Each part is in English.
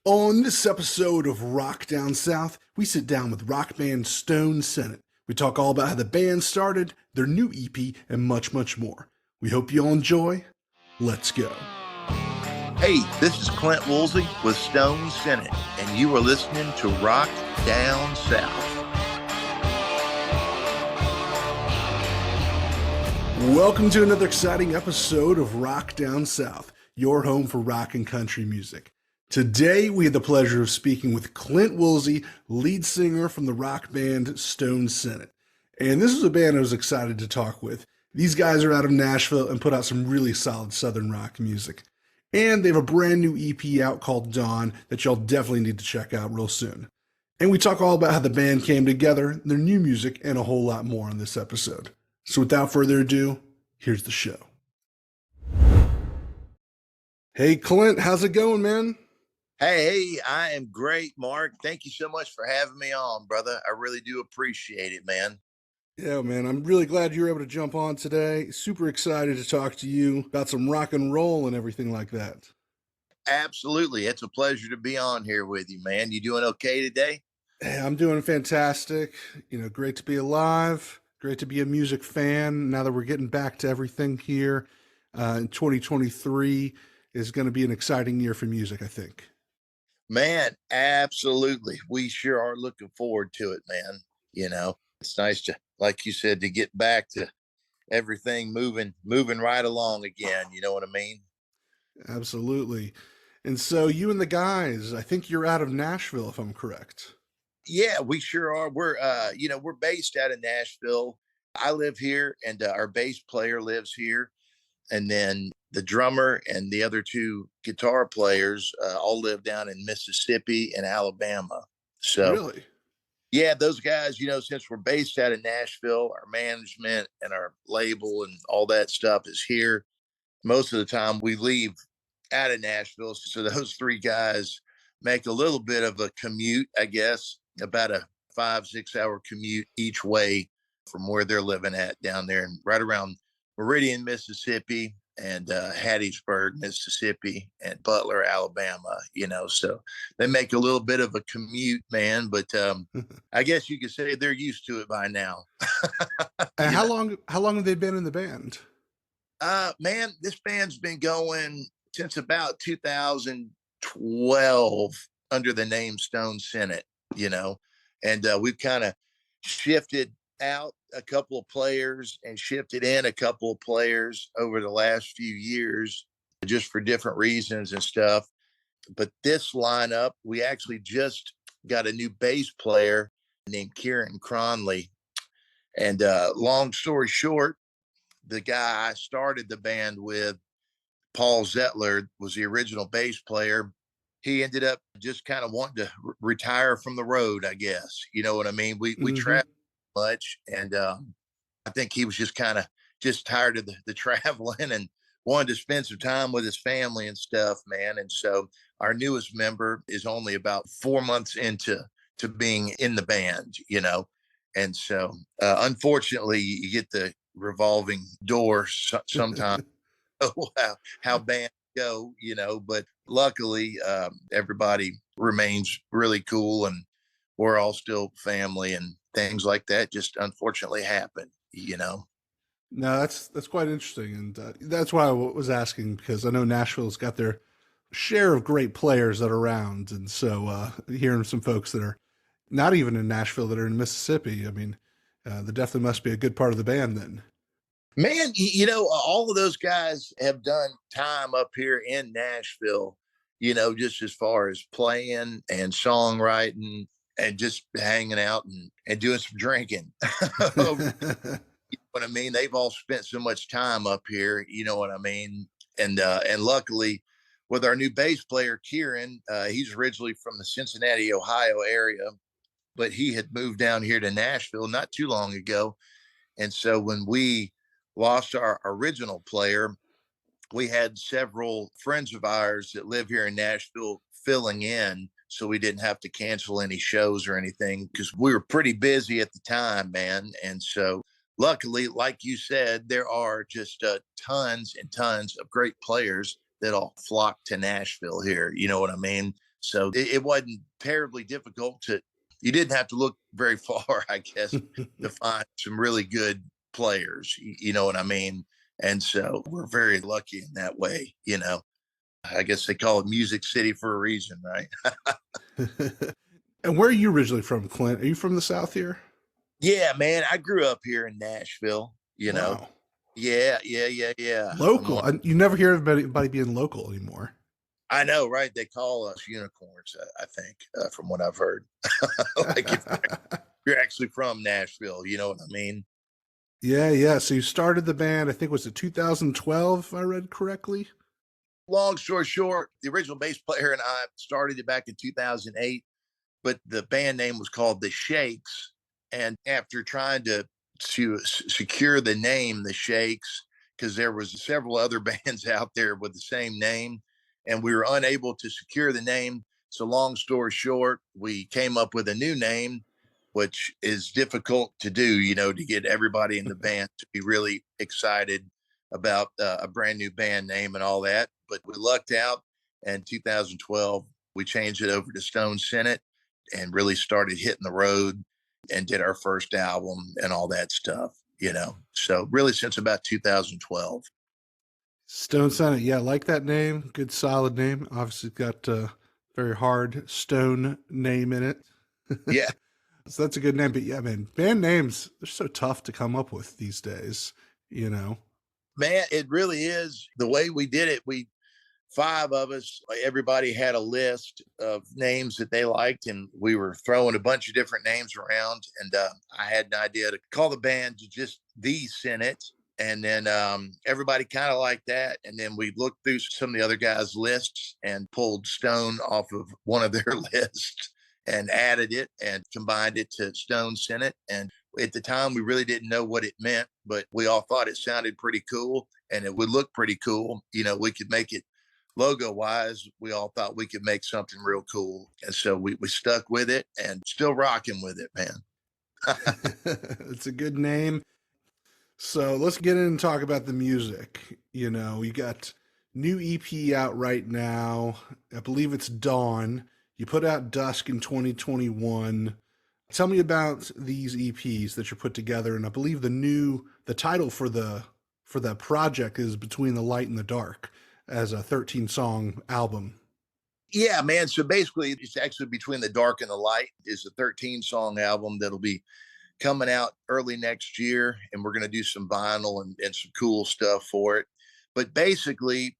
On this episode of Rock Down South, we sit down with rock band Stone Senate. We talk all about how the band started, their new EP, and much, much more. We hope you all enjoy. Let's go. Hey, this is Clint Woolsey with Stone Senate, and you are listening to Rock Down South. Welcome to another exciting episode of Rock Down South, your home for rock and country music. Today, we had the pleasure of speaking with Clint Woolsey, lead singer from the rock band Stone Senate. And this is a band I was excited to talk with. These guys are out of Nashville and put out some really solid Southern rock music. And they have a brand new EP out called Dawn that y'all definitely need to check out real soon. And we talk all about how the band came together, their new music, and a whole lot more on this episode. So without further ado, here's the show. Hey, Clint, how's it going, man? Hey, I am great, Mark. Thank you so much for having me on, brother. I really do appreciate it, man. Yeah, man, I'm really glad you were able to jump on today. Super excited to talk to you about some rock and roll and everything like that. Absolutely. It's a pleasure to be on here with you, man. You doing okay today? Hey, I'm doing fantastic. Great to be alive. Great to be a music fan. Now that we're getting back to everything here in 2023 is going to be an exciting year for music, I think. Man, absolutely. We sure are looking forward to it, man. It's nice to, like you said, to get back to everything moving right along again. You know what I mean? Absolutely. And so you and the guys, I think you're out of Nashville, if I'm correct. Yeah, we sure are. We're based out of Nashville. I live here and our bass player lives here. And then the drummer and the other two guitar players all live down in Mississippi and Alabama. So, Really? yeah, those guys, since we're based out of Nashville, our management and our label and all that stuff is here. Most of the time we leave out of Nashville. So those three guys make a little bit of a commute, I guess, about a 5-6 hour commute each way from where they're living at down there and right around Meridian, Mississippi, and Hattiesburg, Mississippi, and Butler, Alabama. So they make a little bit of a commute, man. But I guess you could say they're used to it by now. And you how know, long have they been in the band? man, this band's been going since about 2012 under the name Stone Senate. And we've kind of shifted out a couple of players and shifted in a couple of players over the last few years just for different reasons and stuff. But this lineup, we actually just got a new bass player named Kieran Cronley. And long story short, the guy I started the band with, Paul Zettler, was the original bass player. He ended up just kind of wanting to retire from the road, I guess. You know what I mean? We Mm-hmm. traveled much, and I think he was just kind of just tired of the traveling and wanted to spend some time with his family and stuff, man. And so our newest member is only about 4 months into being in the band. And so unfortunately, you get the revolving door sometimes. how bands go. But luckily, everybody remains really cool, and we're all still family, and things like that just unfortunately happen. No, that's quite interesting, and that's why I was asking because I know Nashville's got their share of great players that are around, and so hearing some folks that are not even in Nashville that are in Mississippi, I mean, there definitely must be a good part of the band then. Man, all of those guys have done time up here in Nashville, just as far as playing and songwriting and just hanging out and doing some drinking. What I mean? They've all spent so much time up here, you know what I mean? And luckily with our new bass player, Kieran, he's originally from the Cincinnati, Ohio area, but he had moved down here to Nashville not too long ago. And so when we lost our original player, we had several friends of ours that live here in Nashville filling in so we didn't have to cancel any shows or anything because we were pretty busy at the time, man. And so luckily, like you said, there are just tons and tons of great players that all flock to Nashville here. You know what I mean? So it wasn't terribly difficult you didn't have to look very far, I guess, to find some really good players. You know what I mean? And so we're very lucky in that way. I guess they call it Music City for a reason, right? And where are you originally from, Clint? Are you from the South here? Yeah, man. I grew up here in Nashville, you know. Wow. Yeah, yeah, yeah, yeah. Local. You never hear of anybody being local anymore. I know, right? They call us unicorns, I think, from what I've heard. Like if you're actually from Nashville, you know what I mean? Yeah, yeah. So you started the band, I think was it 2012, if I read correctly? Long story short, the original bass player and I started it back in 2008, but the band name was called The Shakes. And after trying to secure the name The Shakes, because there was several other bands out there with the same name, and we were unable to secure the name. So long story short, we came up with a new name, which is difficult to do, to get everybody in the band to be really excited about a brand new band name and all that. But we lucked out. And 2012, we changed it over to Stone Senate and really started hitting the road and did our first album and all that stuff. So really since about 2012. Stone Senate. Yeah, I like that name. Good, solid name. Obviously, got a very hard stone name in it. Yeah, So that's a good name. But yeah, man, band names, they're so tough to come up with these days, you know? man, it really is. The way we did it, we five of us, everybody had a list of names that they liked, and we were throwing a bunch of different names around. And I had an idea to call the band just The Senate. And then everybody kind of liked that. And then we looked through some of the other guys' lists and pulled Stone off of one of their lists and added it and combined it to Stone Senate. And at the time, we really didn't know what it meant, but we all thought it sounded pretty cool and it would look pretty cool. We could make it logo wise. We all thought we could make something real cool. And so we stuck with it and still rocking with it, man. It's a good name. So let's get in and talk about the music. You got new EP out right now. I believe it's Dawn. You put out Dusk in 2021. Tell me about these EPs that you put together, and I believe the title for the project is Between the Light and the Dark as a 13-song album. Yeah, man. So basically, it's actually Between the Dark and the Light is a 13-song album that'll be coming out early next year. And we're going to do some vinyl and some cool stuff for it. But basically,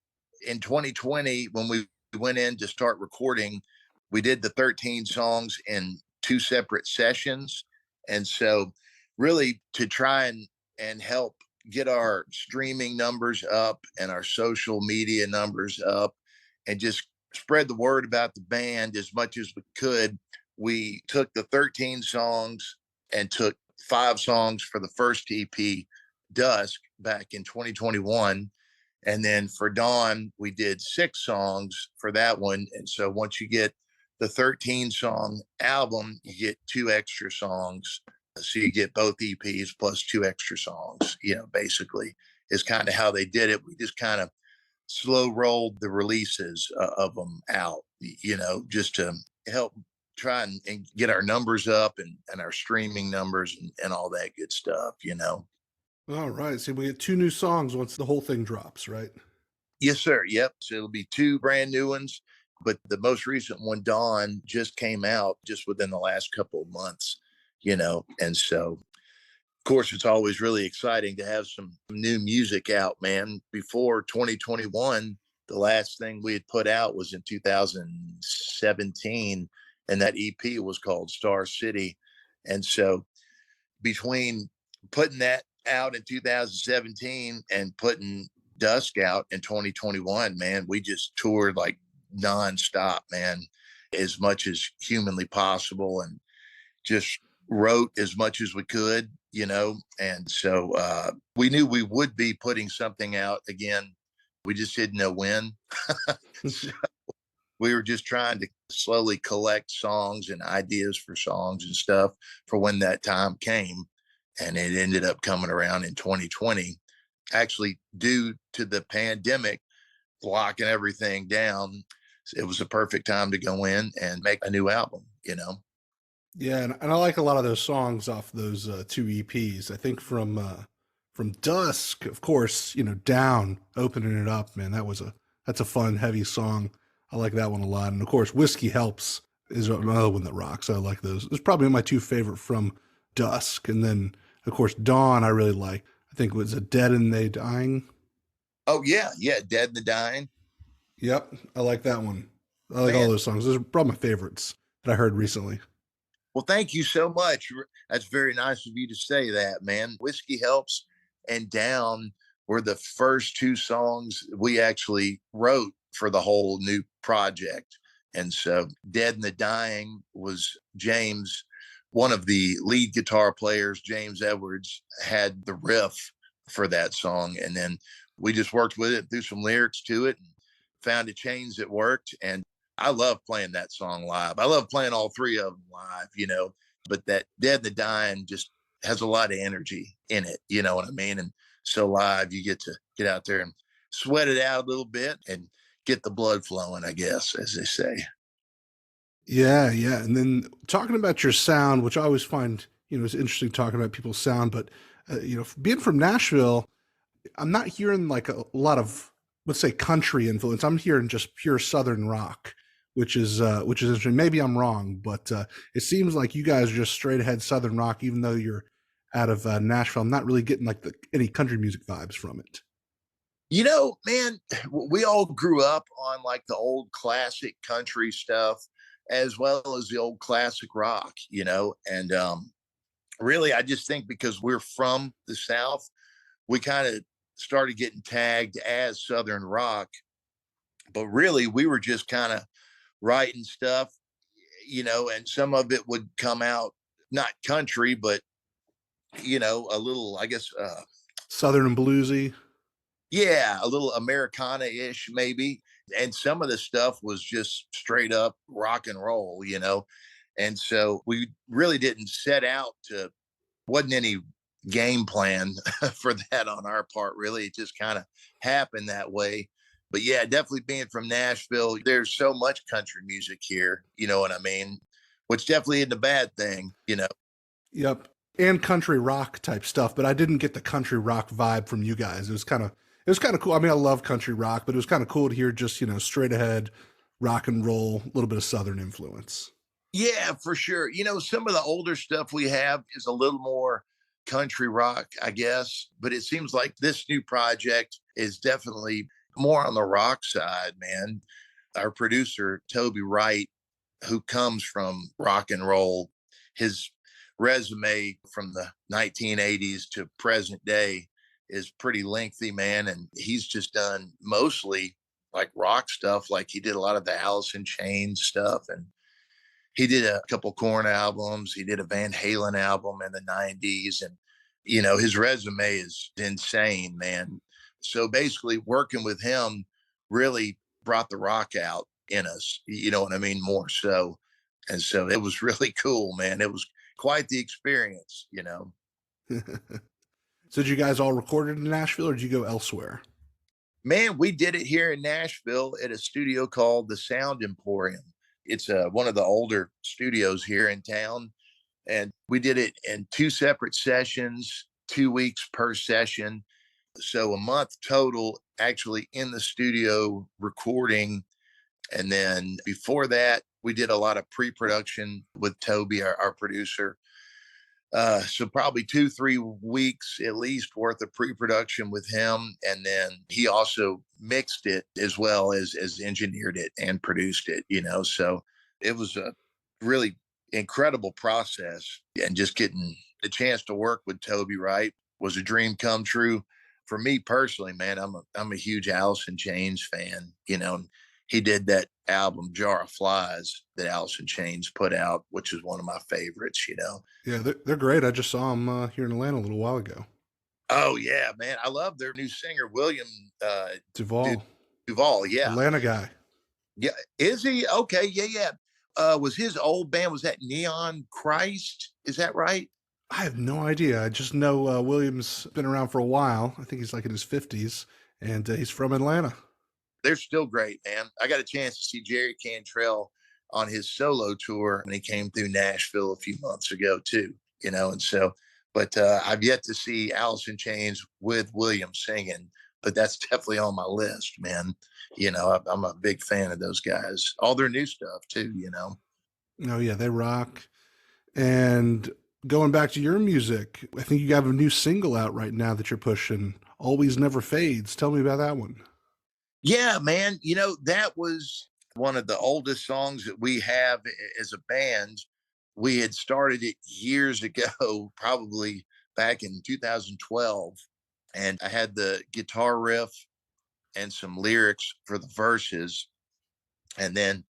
in 2020, when we went in to start recording, we did the 13 songs in two separate sessions. And so, really, to try and help get our streaming numbers up and our social media numbers up and just spread the word about the band as much as we could, we took the 13 songs and took 5 songs for the first EP, Dusk, back in 2021. And then for Dawn, we did 6 songs for that one. And so once you get the 13-song album, you get 2 extra songs. So you get both EPs plus 2 extra songs, basically is kind of how they did it. We just kind of slow rolled the releases of them out, just to help try and get our numbers up and our streaming numbers and all that good stuff. All right. So we get 2 new songs once the whole thing drops, right? Yes, sir. Yep. So it'll be 2 brand new ones, but the most recent one, Dawn, just came out just within the last couple of months. And so of course, it's always really exciting to have some new music out, man. Before 2021, the last thing we had put out was in 2017, and that EP was called Star City. And so, between putting that out in 2017 and putting Dusk out in 2021, man, we just toured like nonstop, man, as much as humanly possible. And just wrote as much as we could. And so we knew we would be putting something out again. We just didn't know when. So we were just trying to slowly collect songs and ideas for songs and stuff for when that time came. And it ended up coming around in 2020, actually due to the pandemic locking everything down. it was a perfect time to go in and make a new album, you know? Yeah, and I like a lot of those songs off those two EPs. I think from Dusk, of course, Down, opening it up, man, that's a fun, heavy song. I like that one a lot. And of course, Whiskey Helps is another one that rocks. I like those. It's probably my two favorite from Dusk. And then of course Dawn I really like. I think it was a Dead and They Dying. Oh yeah, yeah, Dead and the Dying. Yep, I like that one. I like all Man, those songs. Those are probably my favorites that I heard recently. well, thank you so much. That's very nice of you to say that, man. Whiskey Helps and Down were the first two songs we actually wrote for the whole new project. And so Dead and the Dying was James, one of the lead guitar players, James Edwards, had the riff for that song. And then we just worked with it, threw some lyrics to it, and found a change that worked. And I love playing that song live. I love playing all three of them live, but that Dead and the Dying just has a lot of energy in it. You know what I mean? And so live, you get to get out there and sweat it out a little bit and get the blood flowing, I guess, as they say. Yeah, yeah. And then talking about your sound, which I always find, it's interesting talking about people's sound, but, being from Nashville, I'm not hearing like a lot of, let's say, country influence. I'm hearing just pure Southern rock, which is interesting. Maybe I'm wrong, but it seems like you guys are just straight ahead Southern rock, even though you're out of Nashville. I'm not really getting like any country music vibes from it. Man, we all grew up on like the old classic country stuff as well as the old classic rock, and really, I just think because we're from the South, we kind of started getting tagged as Southern rock, but really we were just kind of writing stuff, and some of it would come out not country, but a little, I guess, Southern and bluesy. yeah, a little Americana-ish maybe. And some of the stuff was just straight up rock and roll, And so we really didn't set out to, wasn't any game plan for that on our part, really. It just kind of happened that way. But yeah, definitely being from Nashville, there's so much country music here, you know what I mean? Which definitely isn't a bad thing. Yep. And country rock type stuff, but I didn't get the country rock vibe from you guys. It was kind of cool. I mean, I love country rock, but it was kind of cool to hear just, straight ahead rock and roll, a little bit of Southern influence. Yeah, for sure. Some of the older stuff we have is a little more country rock, I guess, but it seems like this new project is definitely more on the rock side, man. Our producer, Toby Wright, who comes from rock and roll, his resume from the 1980s to present day is pretty lengthy, man. And he's just done mostly like rock stuff. Like he did a lot of the Alice in Chains stuff, and he did a couple Korn albums. He did a Van Halen album in the 90s. And, his resume is insane, man. So basically, working with him really brought the rock out in us, you know what I mean? More so. And so it was really cool, man. It was quite the experience. So did you guys all record it in Nashville or did you go elsewhere? Man, we did it here in Nashville at a studio called the Sound Emporium. It's one of the older studios here in town. And we did it in two separate sessions, 2 weeks per session. So a month total actually in the studio recording. And then before that, we did a lot of pre production with Toby, our producer. So probably 2-3 weeks at least worth of pre-production with him, and then he also mixed it as well as engineered it and produced it. So it was a really incredible process, and just getting the chance to work with Toby Wright was a dream come true for me personally. Man, I'm a huge Alice in Chains fan. He did that album Jar of Flies that Alice in Chains put out, which is one of my favorites. Yeah, they're great. I just saw them here in Atlanta a little while ago. Oh yeah, man. I love their new singer, William Du- Duvall, Duval. Yeah. Atlanta guy. Yeah. Is he? Okay, yeah, yeah. Was his old band, was that Neon Christ? Is that right? I have no idea. I just know Williams been around for a while. I think he's like in his 50s, and he's from Atlanta. They're still great, man. I got a chance to see Jerry Cantrell on his solo tour when he came through Nashville a few months ago too, and so, but I've yet to see Alice in Chains with William singing, but that's definitely on my list, man. I'm a big fan of those guys, all their new stuff too. Oh yeah, they rock. And going back to your music, I think you have a new single out right now that you're pushing, Always Never Fades. Tell me about that one. Yeah, man. That was one of the oldest songs that we have as a band. We had started it years ago, probably back in 2012. And I had the guitar riff and some lyrics for the verses. And then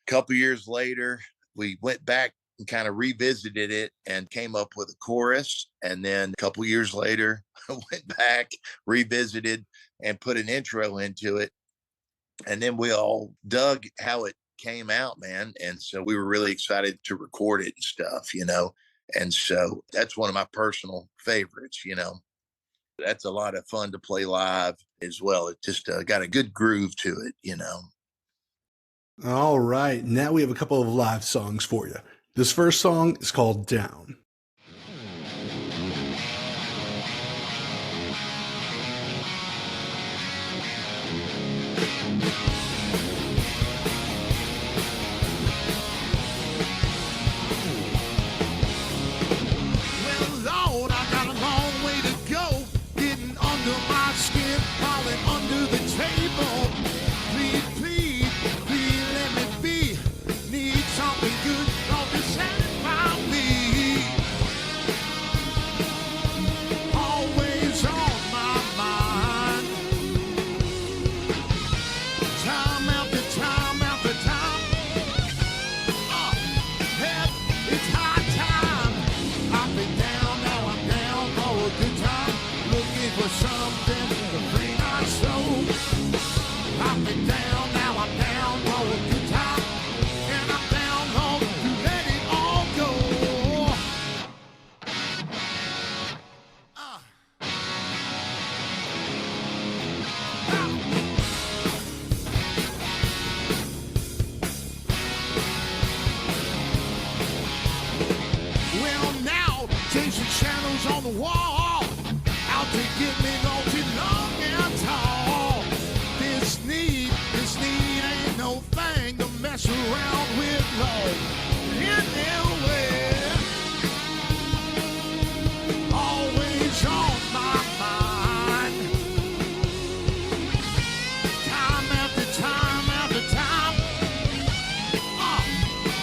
a couple years later, we went back and kind of revisited it and came up with a chorus. And then a couple years later, I went back, revisited, and put an intro into it. And then we all dug how it came out, man. And so we were really excited to record it and stuff. And so that's one of my personal favorites. That's a lot of fun to play live as well. It just got a good groove to it. All right, now we have a couple of live songs for you. This first song is called Down. On the wall, out to get me naughty long and tall. This need ain't no thing to mess around with, Lord. Anywhere, always on my mind. Time after time after time.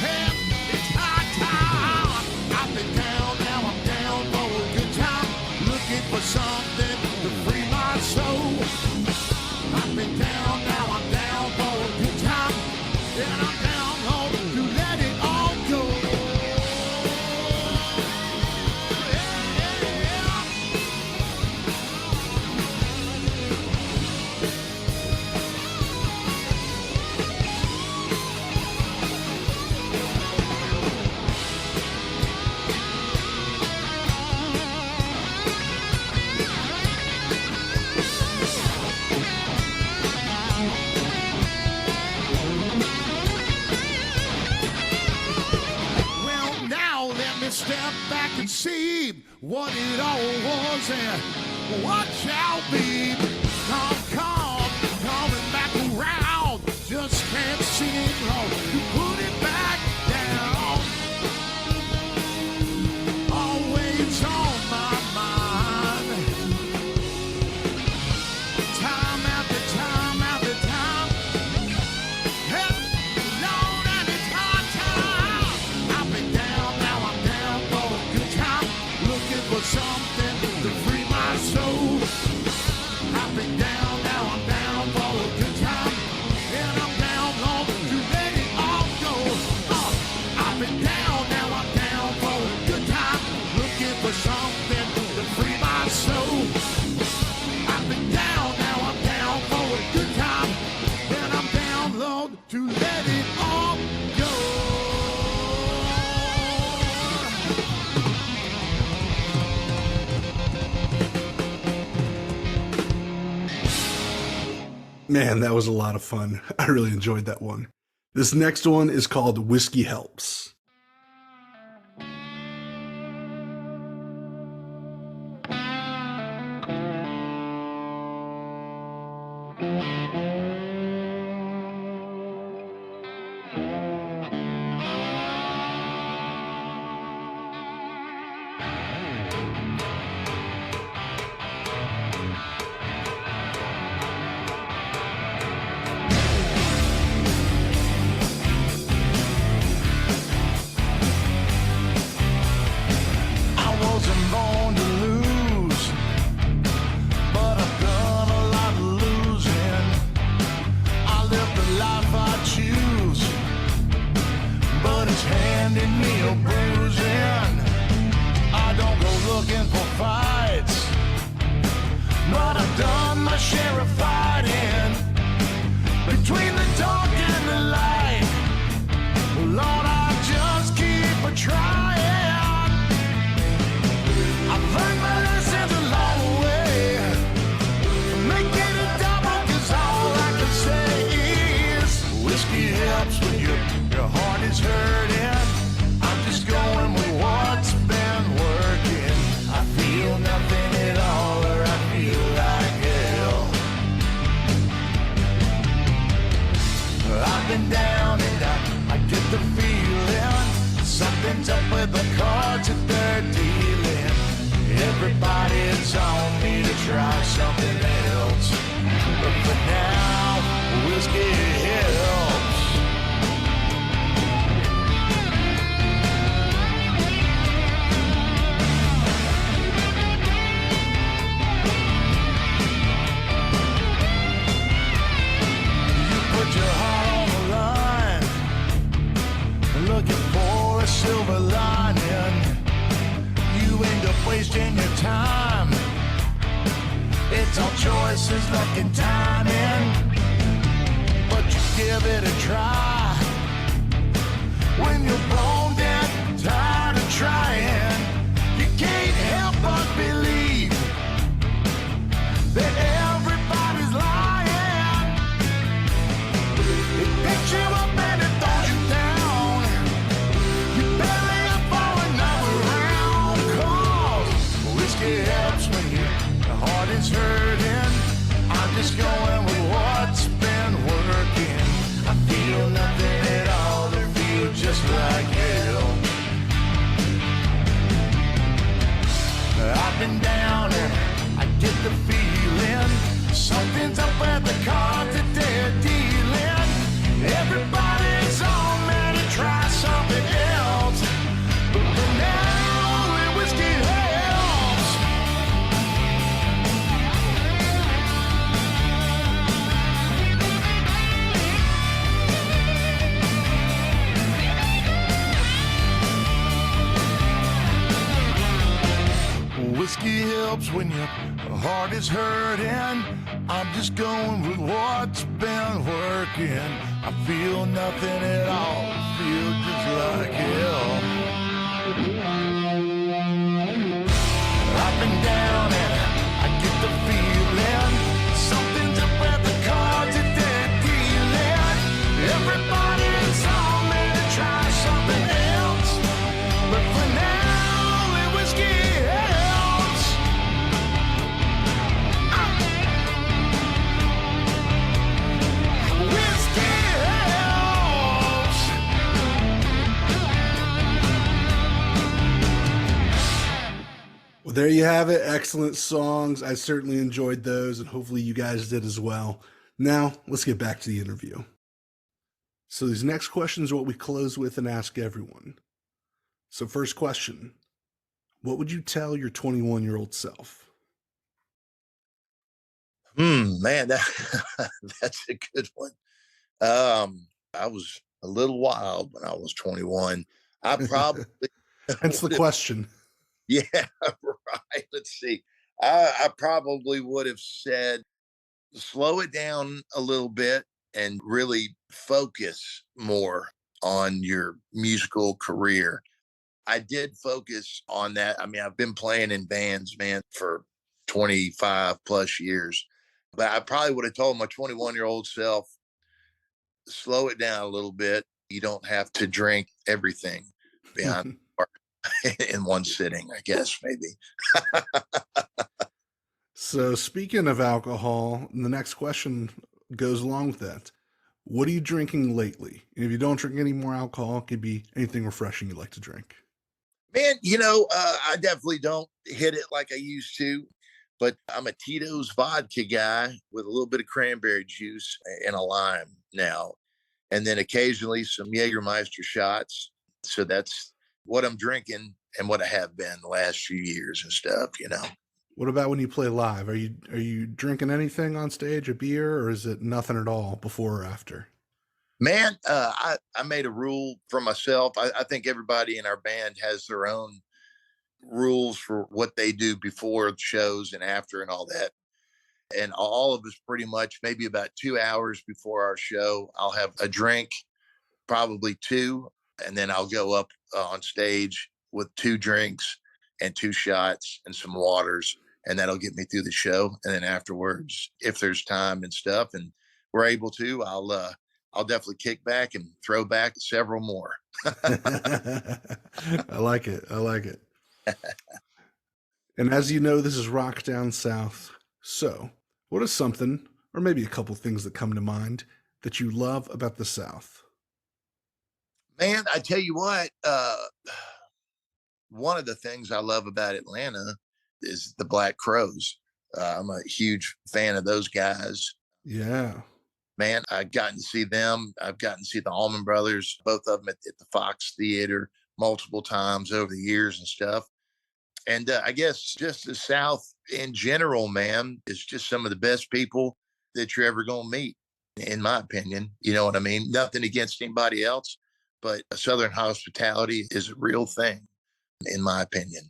Hey, it's high time. I've been down, now I'm down for a good time. Looking for something to free my soul. I've been down, now I'm down for a good time. And I'm down home to let it all go. Well, now let me step back and see what it all was and what shall be. Coming back around. Just can't see it wrong. You put it back down. Always on my mind. Time after time after time. Hey, Lord, and it's hard time. I've been down, now I'm down for a good time. Looking for something to free my soul. I've been down, now I'm down for a good time. And I'm down long to let it all Man, that was a lot of fun. I really enjoyed that one. This next one is called Whiskey Helps. Whiskey helps when your heart is hurting. I'm just going with what's been working. I feel nothing at all. I feel just like hell. I've been down and I get the feeling something's up at the cards that they're dealing. Everybody's on me to try something else, but for now, it whiskey helps. Whiskey helps. Well, there you have it. Excellent songs. I certainly enjoyed those, and hopefully you guys did as well. Now, let's get back to the interview. So these next questions are what we close with and ask everyone. So first question, what would you tell your 21-year-old self? Man, that's a good one. I was a little wild when I was 21. I probably Hence the question. yeah, right. Let's see. I probably would have said, slow it down a little bit and really focus more on your musical career. I did focus on that. I mean, I've been playing in bands, man, for 25 plus years. But I probably would have told my 21-year-old self, slow it down a little bit. You don't have to drink everything behind in one sitting, I guess, maybe. So, speaking of alcohol, the next question goes along with that. What are you drinking lately? And if you don't drink any more alcohol, it could be anything refreshing you like to drink. Man, I definitely don't hit it like I used to, but I'm a Tito's vodka guy with a little bit of cranberry juice and a lime now. And then occasionally some Jägermeister shots. So that's what I'm drinking and what I have been the last few years and stuff. What about when you play live? Are you drinking anything on stage, a beer, or is it nothing at all before or after? Man, I made a rule for myself. I think everybody in our band has their own rules for what they do before shows and after and all that. And all of us pretty much maybe about 2 hours before our show, I'll have a drink, probably two, and then I'll go up on stage with 2 drinks and 2 shots and some waters, and that'll get me through the show. And then afterwards, if there's time and stuff and we're able to, I'll definitely kick back and throw back several more. I like it. I like it. And as you know, this is Rock Down South. So, what is something, or maybe a couple things that come to mind, that you love about the South? Man, I tell you what, one of the things I love about Atlanta is the Black Crows. I'm a huge fan of those guys. Yeah. Man, I've gotten to see them. I've gotten to see the Allman Brothers, both of them at the Fox Theater multiple times over the years and stuff. And I guess just the South in general, man, is just some of the best people that you're ever going to meet, in my opinion. You know what I mean? Nothing against anybody else, but Southern hospitality is a real thing, in my opinion.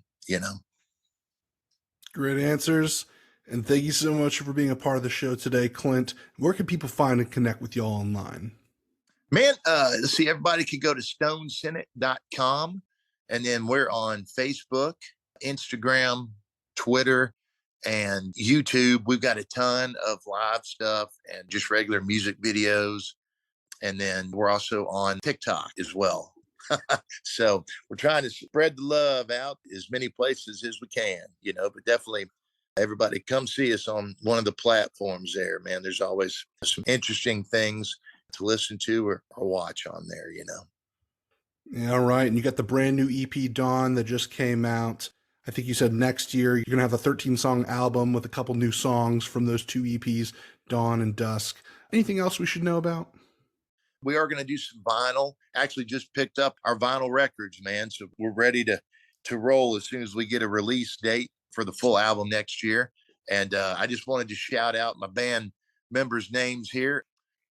Great answers. And thank you so much for being a part of the show today, Clint. Where can people find and connect with y'all online? Man, let's see, everybody can go to stonesenate.com. And then we're on Facebook, Instagram, Twitter, and YouTube. We've got a ton of live stuff and just regular music videos. And then we're also on TikTok as well. So we're trying to spread the love out as many places as we can, but definitely everybody come see us on one of the platforms there, man. There's always some interesting things to listen to or watch on there. Yeah, all right. And you got the brand new EP, Dawn, that just came out. I think you said next year you're going to have a 13-song album with a couple new songs from those 2 EPs, Dawn and Dusk. Anything else we should know about? We are going to do some vinyl. Actually just picked up our vinyl records, man. So we're ready to roll as soon as we get a release date for the full album next year. And I just wanted to shout out my band members' names here.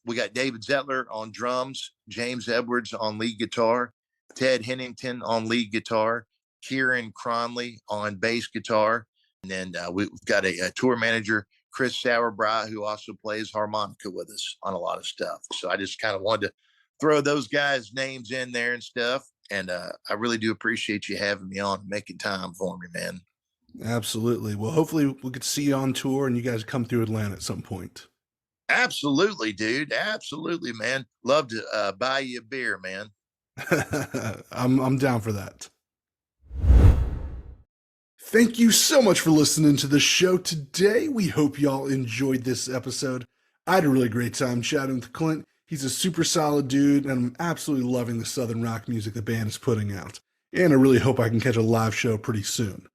We got David Zettler on drums, James Edwards on lead guitar, Ted Hennington on lead guitar, Kieran Cronley on bass guitar. And then we've got a tour manager, Chris Sauerbrei, who also plays harmonica with us on a lot of stuff. So I just kind of wanted to throw those guys' names in there and stuff. And I really do appreciate you having me on and making time for me, man. Absolutely. Well, hopefully we could see you on tour and you guys come through Atlanta at some point. Absolutely, dude. Absolutely, man. Love to buy you a beer, man. I'm down for that. Thank you so much for listening to the show today. We hope y'all enjoyed this episode. I had a really great time chatting with Clint. He's a super solid dude, and I'm absolutely loving the Southern rock music the band is putting out. And I really hope I can catch a live show pretty soon.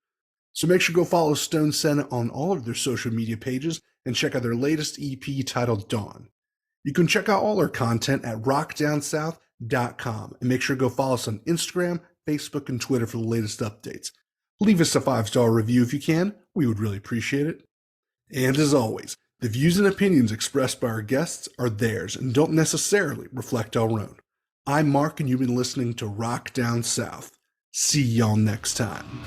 So make sure to go follow Stone Senate on all of their social media pages and check out their latest EP titled Dawn. You can check out all our content at rockdownsouth.com and make sure to go follow us on Instagram, Facebook, and Twitter for the latest updates. Leave us a 5-star review if you can. We would really appreciate it. And as always, the views and opinions expressed by our guests are theirs and don't necessarily reflect our own. I'm Mark, and you've been listening to Rock Down South. See y'all next time.